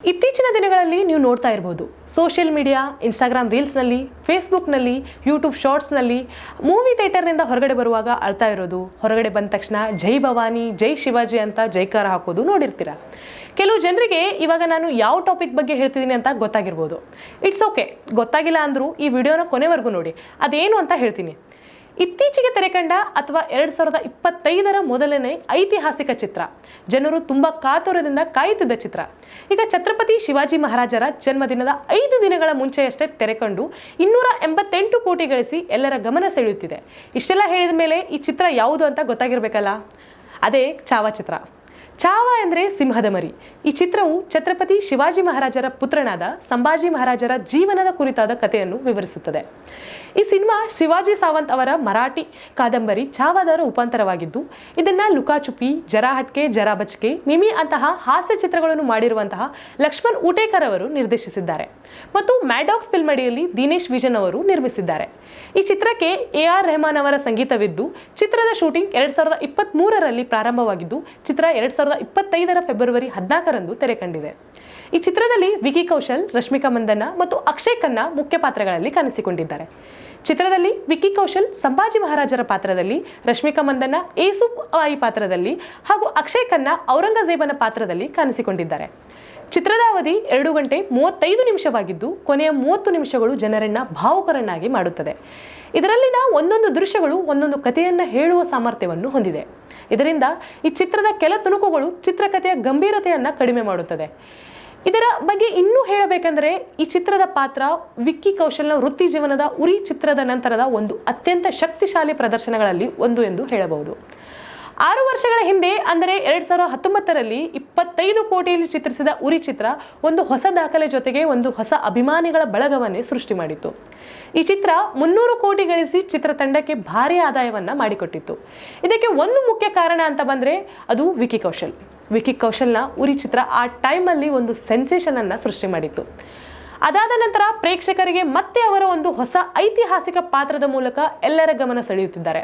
ಇತ್ತೀಚಿನ ದಿನಗಳಲ್ಲಿ ನೀವು ನೋಡ್ತಾ ಇರಬಹುದು ಸೋಷಿಯಲ್ ಮೀಡಿಯಾ, ಇನ್ಸ್ಟಾಗ್ರಾಮ್ ರೀಲ್ಸ್ನಲ್ಲಿ, ಫೇಸ್ಬುಕ್ನಲ್ಲಿ, ಯೂಟ್ಯೂಬ್ ಶಾರ್ಟ್ಸ್ನಲ್ಲಿ ಮೂವಿ ಥಿಯೇಟರ್ನಿಂದ ಹೊರಗಡೆ ಬರುವಾಗ ಅಳ್ತಾ ಇರೋದು, ಹೊರಗಡೆ ಬಂದ ತಕ್ಷಣ ಜೈ ಭವಾನಿ, ಜೈ ಶಿವಾಜಿ ಅಂತ ಜೈಕಾರ ಹಾಕೋದು ನೋಡಿರ್ತೀರ. ಕೆಲವು ಜನರಿಗೆ ಇವಾಗ ನಾನು ಯಾವ ಟಾಪಿಕ್ ಬಗ್ಗೆ ಹೇಳ್ತಿದ್ದೀನಿ ಅಂತ ಗೊತ್ತಾಗಿರ್ಬೋದು. ಇಟ್ಸ್ ಓಕೆ, ಗೊತ್ತಾಗಿಲ್ಲ ಅಂದರೂ ಈ ವಿಡಿಯೋನ ಕೊನೆವರೆಗೂ ನೋಡಿ, ಅದೇನು ಅಂತ ಹೇಳ್ತೀನಿ. ಇತ್ತೀಚೆಗೆ ತೆರೆಕಂಡ ಅಥವಾ 2025ರ ಮೊದಲನೇ ಐತಿಹಾಸಿಕ ಚಿತ್ರ, ಜನರು ತುಂಬ ಕಾತುರದಿಂದ ಕಾಯುತ್ತಿದ್ದ ಚಿತ್ರ, ಈಗ ಛತ್ರಪತಿ ಶಿವಾಜಿ ಮಹಾರಾಜರ ಜನ್ಮದಿನದ 5 ದಿನಗಳ ಮುಂಚೆಯಷ್ಟೇ ತೆರೆಕಂಡು 288 ಕೋಟಿ ಗಳಿಸಿ ಎಲ್ಲರ ಗಮನ ಸೆಳೆಯುತ್ತಿದೆ. ಇಷ್ಟೆಲ್ಲ ಹೇಳಿದ ಮೇಲೆ ಈ ಚಿತ್ರ ಯಾವುದು ಅಂತ ಗೊತ್ತಾಗಿರ್ಬೇಕಲ್ಲ, ಅದೇ ಚಾವಾ ಚಿತ್ರ. ಚಾವಾ ಎಂದರೆ ಸಿಂಹದ ಮರಿ. ಈ ಚಿತ್ರವು ಛತ್ರಪತಿ ಶಿವಾಜಿ ಮಹಾರಾಜರ ಪುತ್ರನಾದ ಸಂಭಾಜಿ ಮಹಾರಾಜರ ಜೀವನದ ಕುರಿತಾದ ಕಥೆಯನ್ನು ವಿವರಿಸುತ್ತದೆ. ಈ ಸಿನಿಮಾ ಶಿವಾಜಿ ಸಾವಂತ್ ಅವರ ಮರಾಠಿ ಕಾದಂಬರಿ ಚಾವಾದರ ರೂಪಾಂತರವಾಗಿದ್ದು, ಇದನ್ನು ಲುಕಾಚುಪಿ, ಜರಾ ಹಟ್ಕೆ ಜರಾ ಬಚ್ಕೆ, ಮಿಮಿ ಅಂತಹ ಹಾಸ್ಯ ಚಿತ್ರಗಳನ್ನು ಮಾಡಿರುವಂತಹ ಲಕ್ಷ್ಮಣ್ ಊಟೇಕರ್ ಅವರು ನಿರ್ದೇಶಿಸಿದ್ದಾರೆ ಮತ್ತು ಮ್ಯಾಡಾಕ್ಸ್ ಫಿಲ್ಮ್ ಅಡಿಯಲ್ಲಿ ದಿನೇಶ್ ವಿಜನ್ ಅವರು ನಿರ್ಮಿಸಿದ್ದಾರೆ. ಈ ಚಿತ್ರಕ್ಕೆ AR ರೆಹಮಾನ್ ಅವರ ಸಂಗೀತವಿದ್ದು, ಚಿತ್ರದ ಶೂಟಿಂಗ್ 2023ರಲ್ಲಿ ಪ್ರಾರಂಭವಾಗಿದ್ದು, ಚಿತ್ರ 2025ರ ಫೆಬ್ರವರಿ 14ರಂದು ತೆರೆಕಂಡಿದೆ. ಈ ಚಿತ್ರದಲ್ಲಿ ವಿಕಿ ಕೌಶಲ್, ರಶ್ಮಿಕಾ ಮಂದಣ್ಣ ಮತ್ತು ಅಕ್ಷಯ್ ಖನ್ನಾ ಮುಖ್ಯ ಪಾತ್ರಗಳಲ್ಲಿ ಕಾಣಿಸಿಕೊಂಡಿದ್ದಾರೆ. ಚಿತ್ರದಲ್ಲಿ ವಿಕಿ ಕೌಶಲ್ ಸಂಭಾಜಿ ಮಹಾರಾಜರ ಪಾತ್ರದಲ್ಲಿ, ರಶ್ಮಿಕಾ ಮಂದಣ್ಣ ಏಸುಬಾಯಿ ಪಾತ್ರದಲ್ಲಿ ಹಾಗೂ ಅಕ್ಷಯ್ ಖನ್ನಾ ಔರಂಗಜೇಬನ ಪಾತ್ರದಲ್ಲಿ ಕಾಣಿಸಿಕೊಂಡಿದ್ದಾರೆ. ಚಿತ್ರದ ಅವಧಿ 2 ಗಂಟೆ 35 ನಿಮಿಷವಾಗಿದ್ದು, ಕೊನೆಯ 30 ನಿಮಿಷಗಳು ಜನರನ್ನ ಭಾವುಕರನ್ನಾಗಿ ಮಾಡುತ್ತದೆ. ಇದರಲ್ಲಿನ ಒಂದೊಂದು ದೃಶ್ಯಗಳು ಒಂದೊಂದು ಕಥೆಯನ್ನು ಹೇಳುವ ಸಾಮರ್ಥ್ಯವನ್ನು ಹೊಂದಿದೆ. ಇದರಿಂದ ಈ ಚಿತ್ರದ ಕೆಲ ತುಣುಕುಗಳು ಚಿತ್ರಕಥೆಯ ಗಂಭೀರತೆಯನ್ನು ಕಡಿಮೆ ಮಾಡುತ್ತದೆ. ಇದರ ಬಗ್ಗೆ ಇನ್ನೂ ಹೇಳಬೇಕೆಂದರೆ, ಈ ಚಿತ್ರದ ಪಾತ್ರ ವಿಕ್ಕಿ ಕೌಶಲ್ನ ವೃತ್ತಿ ಜೀವನದ ಉರಿ ಚಿತ್ರದ ನಂತರದ ಒಂದು ಅತ್ಯಂತ ಶಕ್ತಿಶಾಲಿ ಪ್ರದರ್ಶನಗಳಲ್ಲಿ ಒಂದು ಎಂದು ಹೇಳಬಹುದು. 6 ವರ್ಷಗಳ ಹಿಂದೆ ಅಂದರೆ 2019ರಲ್ಲಿ 25 ಕೋಟಿಯಲ್ಲಿ ಚಿತ್ರಿಸಿದ ಉರಿ ಚಿತ್ರ ಒಂದು ಹೊಸ ದಾಖಲೆ ಜೊತೆಗೆ ಒಂದು ಹೊಸ ಅಭಿಮಾನಿಗಳ ಬಳಗವನ್ನೇ ಸೃಷ್ಟಿ ಮಾಡಿತ್ತು. ಈ ಚಿತ್ರ 300 ಕೋಟಿ ಗಳಿಸಿ ಚಿತ್ರತಂಡಕ್ಕೆ ಭಾರಿ ಆದಾಯವನ್ನ ಮಾಡಿಕೊಟ್ಟಿತ್ತು. ಇದಕ್ಕೆ ಒಂದು ಮುಖ್ಯ ಕಾರಣ ಅಂತ ಬಂದರೆ ಅದು ವಿಕಿ ಕೌಶಲ್. ವಿಕಿ ಕೌಶಲ್ನ ಉರಿ ಚಿತ್ರ ಆ ಟೈಮಲ್ಲಿ ಒಂದು ಸೆನ್ಸೇಷನ್ ಅನ್ನ ಸೃಷ್ಟಿ ಮಾಡಿತ್ತು. ಅದಾದ ನಂತರ ಪ್ರೇಕ್ಷಕರಿಗೆ ಮತ್ತೆ ಅವರ ಒಂದು ಹೊಸ ಐತಿಹಾಸಿಕ ಪಾತ್ರದ ಮೂಲಕ ಎಲ್ಲರ ಗಮನ ಸೆಳೆಯುತ್ತಿದ್ದಾರೆ.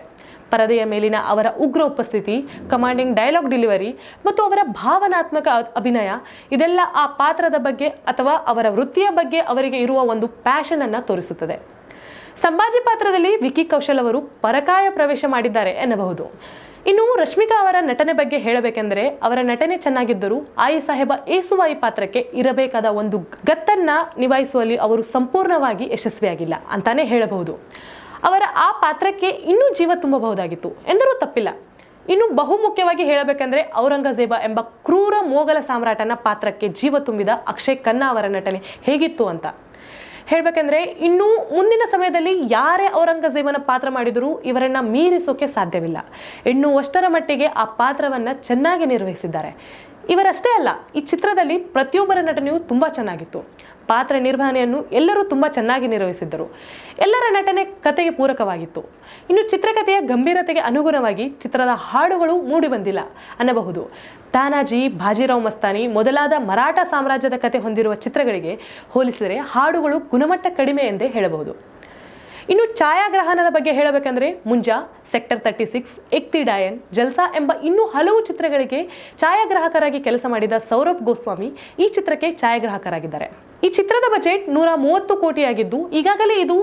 ಪರದೆಯ ಮೇಲಿನ ಅವರ ಉಗ್ರ ಉಪಸ್ಥಿತಿ, ಕಮಾಂಡಿಂಗ್ ಡೈಲಾಗ್ ಡೆಲಿವರಿ ಮತ್ತು ಅವರ ಭಾವನಾತ್ಮಕ ಅಭಿನಯ, ಇದೆಲ್ಲ ಆ ಪಾತ್ರದ ಬಗ್ಗೆ ಅಥವಾ ಅವರ ವೃತ್ತಿಯ ಬಗ್ಗೆ ಅವರಿಗೆ ಇರುವ ಒಂದು ಪ್ಯಾಷನ್ ಅನ್ನು ತೋರಿಸುತ್ತದೆ. ಸಂಭಾಜಿ ಪಾತ್ರದಲ್ಲಿ ವಿಕಿ ಕೌಶಲ್ ಅವರು ಪರಕಾಯ ಪ್ರವೇಶ ಮಾಡಿದ್ದಾರೆ ಎನ್ನಬಹುದು. ಇನ್ನು ರಶ್ಮಿಕಾ ಅವರ ನಟನೆ ಬಗ್ಗೆ ಹೇಳಬೇಕೆಂದರೆ, ಅವರ ನಟನೆ ಚೆನ್ನಾಗಿದ್ದರೂ ಆಯಿ ಸಾಹೇಬ ಏಸುವಾಯಿ ಪಾತ್ರಕ್ಕೆ ಇರಬೇಕಾದ ಒಂದು ಗತ್ತನ್ನ ನಿಭಾಯಿಸುವಲ್ಲಿ ಅವರು ಸಂಪೂರ್ಣವಾಗಿ ಯಶಸ್ವಿಯಾಗಿಲ್ಲ ಅಂತಾನೆ ಹೇಳಬಹುದು. ಅವರ ಆ ಪಾತ್ರಕ್ಕೆ ಇನ್ನೂ ಜೀವ ತುಂಬಬಹುದಾಗಿತ್ತು ಎಂದರೂ ತಪ್ಪಿಲ್ಲ. ಇನ್ನು ಬಹುಮುಖ್ಯವಾಗಿ ಹೇಳಬೇಕೆಂದರೆ, ಔರಂಗಜೇಬ ಎಂಬ ಕ್ರೂರ ಮೊಘಲ ಸಾಮ್ರಾಟನ ಪಾತ್ರಕ್ಕೆ ಜೀವ ತುಂಬಿದ ಅಕ್ಷಯ್ ಖನ್ನಾ ಅವರ ನಟನೆ ಹೇಗಿತ್ತು ಅಂತ ಹೇಳಬೇಕೆಂದರೆ, ಇನ್ನೂ ಮುಂದಿನ ಸಮಯದಲ್ಲಿ ಯಾರೇ ಔರಂಗಜೇಬನ ಪಾತ್ರ ಮಾಡಿದರೂ ಇವರನ್ನ ಮೀರಿಸೋಕೆ ಸಾಧ್ಯವಿಲ್ಲ ಎನ್ನುವಷ್ಟರ ಮಟ್ಟಿಗೆ ಆ ಪಾತ್ರವನ್ನು ಚೆನ್ನಾಗಿ ನಿರ್ವಹಿಸಿದ್ದಾರೆ. ಇವರಷ್ಟೇ ಅಲ್ಲ, ಈ ಚಿತ್ರದಲ್ಲಿ ಪ್ರತಿಯೊಬ್ಬರ ನಟನೆಯೂ ತುಂಬ ಚೆನ್ನಾಗಿತ್ತು. ಪಾತ್ರ ನಿರ್ವಹಣೆಯನ್ನು ಎಲ್ಲರೂ ತುಂಬ ಚೆನ್ನಾಗಿ ನಿರ್ವಹಿಸಿದ್ದರು. ಎಲ್ಲರ ನಟನೆ ಕಥೆಗೆ ಪೂರಕವಾಗಿತ್ತು. ಇನ್ನು ಚಿತ್ರಕಥೆಯ ಗಂಭೀರತೆಗೆ ಅನುಗುಣವಾಗಿ ಚಿತ್ರದ ಹಾಡುಗಳು ಮೂಡಿಬಂದಿಲ್ಲ ಅನ್ನಬಹುದು. ತಾನಾಜಿ, ಬಾಜಿರಾವ್ ಮಸ್ತಾನಿ ಮೊದಲಾದ ಮರಾಠ ಸಾಮ್ರಾಜ್ಯದ ಕಥೆ ಹೊಂದಿರುವ ಚಿತ್ರಗಳಿಗೆ ಹೋಲಿಸಿದರೆ ಹಾಡುಗಳು ಗುಣಮಟ್ಟ ಕಡಿಮೆ ಎಂದೇ ಹೇಳಬಹುದು. ಇನ್ನು ಛಾಯಾಗ್ರಹಣದ ಬಗ್ಗೆ ಹೇಳಬೇಕೆಂದರೆ, ಮುಂಜಾ, ಸೆಕ್ಟರ್ 36, ಏಕ್ ಥಿ ಡಾಯನ್, ಜಲ್ಸಾ ಎಂಬ ಇನ್ನೂ ಹಲವು ಚಿತ್ರಗಳಿಗೆ ಛಾಯಾಗ್ರಾಹಕರಾಗಿ ಕೆಲಸ ಮಾಡಿದ ಸೌರಭ್ ಗೋಸ್ವಾಮಿ ಈ ಚಿತ್ರಕ್ಕೆ ಛಾಯಾಗ್ರಾಹಕರಾಗಿದ್ದಾರೆ. ಈ ಚಿತ್ರದ ಬಜೆಟ್ 130 ಕೋಟಿಯಾಗಿದ್ದು, ಈಗಾಗಲೇ ಇದು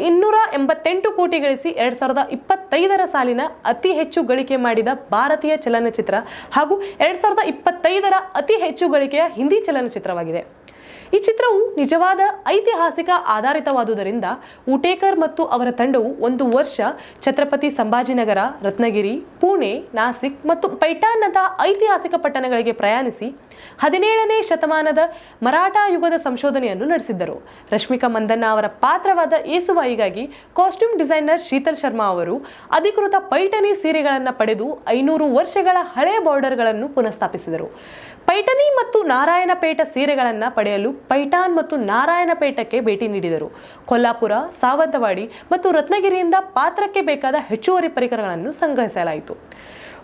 288 ಕೋಟಿ ಗಳಿಸಿ 2025ರ ಸಾಲಿನ ಅತಿ ಹೆಚ್ಚು ಗಳಿಕೆ ಮಾಡಿದ ಭಾರತೀಯ ಚಲನಚಿತ್ರ ಹಾಗೂ 2025ರ ಅತಿ ಹೆಚ್ಚು ಗಳಿಕೆಯ ಹಿಂದಿ ಚಲನಚಿತ್ರವಾಗಿದೆ. ಈ ಚಿತ್ರವು ನಿಜವಾದ ಐತಿಹಾಸಿಕ ಆಧಾರಿತವಾದುದರಿಂದ ಊಟೇಕರ್ ಮತ್ತು ಅವರ ತಂಡವು 1 ವರ್ಷ ಛತ್ರಪತಿ ಸಂಭಾಜಿನಗರ, ರತ್ನಗಿರಿ, ಪುಣೆ, ನಾಸಿಕ್ ಮತ್ತು ಪೈಠಾನ್ನಂತಹ ಐತಿಹಾಸಿಕ ಪಟ್ಟಣಗಳಿಗೆ ಪ್ರಯಾಣಿಸಿ 17ನೇ ಶತಮಾನದ ಮರಾಠ ಯುಗದ ಸಂಶೋಧನೆಯನ್ನು ನಡೆಸಿದ್ದರು. ರಶ್ಮಿಕಾ ಮಂದಣ್ಣ ಅವರ ಪಾತ್ರವಾದ ಏಸುವಾಯಿಗಾಗಿ ಕಾಸ್ಟ್ಯೂಮ್ ಡಿಸೈನರ್ ಶೀತಲ್ ಶರ್ಮಾ ಅವರು ಅಧಿಕೃತ ಪೈಠಣಿ ಸೀರೆಗಳನ್ನು ಪಡೆದು 500 ವರ್ಷಗಳ ಹಳೆಯ ಬಾರ್ಡರ್ಗಳನ್ನು ಪುನಃಸ್ಥಾಪಿಸಿದರು. ಪೈಠಣಿ ಮತ್ತು ನಾರಾಯಣಪೇಟ ಸೀರೆಗಳನ್ನು ಪಡೆಯಲು ಪೈಠಾನ್ ಮತ್ತು ನಾರಾಯಣಪೇಟಕ್ಕೆ ಭೇಟಿ ನೀಡಿದರು. ಕೊಲ್ಲಾಪುರ, ಸಾವಂತವಾಡಿ ಮತ್ತು ರತ್ನಗಿರಿಯಿಂದ ಪಾತ್ರಕ್ಕೆ ಬೇಕಾದ ಹೆಚ್ಚುವರಿ ಪರಿಕರಗಳನ್ನು ಸಂಗ್ರಹಿಸಲಾಯಿತು.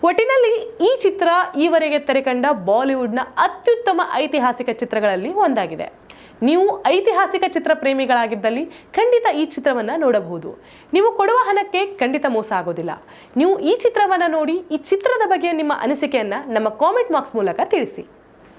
ಒಟ್ಟಿನಲ್ಲಿ ಈ ಚಿತ್ರ ಈವರೆಗೆ ತೆರೆಕಂಡ ಬಾಲಿವುಡ್ನ ಅತ್ಯುತ್ತಮ ಐತಿಹಾಸಿಕ ಚಿತ್ರಗಳಲ್ಲಿ ಒಂದಾಗಿದೆ. ನೀವು ಐತಿಹಾಸಿಕ ಚಿತ್ರ ಪ್ರೇಮಿಗಳಾಗಿದ್ದಲ್ಲಿ ಖಂಡಿತ ಈ ಚಿತ್ರವನ್ನು ನೋಡಬಹುದು. ನೀವು ಕೊಡುವ ಹಣಕ್ಕೆ ಖಂಡಿತ ಮೋಸ ಆಗೋದಿಲ್ಲ. ನೀವು ಈ ಚಿತ್ರವನ್ನು ನೋಡಿ ಈ ಚಿತ್ರದ ಬಗ್ಗೆ ನಿಮ್ಮ ಅನಿಸಿಕೆಯನ್ನು ನಮ್ಮ ಕಾಮೆಂಟ್ ಬಾಕ್ಸ್ ಮೂಲಕ ತಿಳಿಸಿ.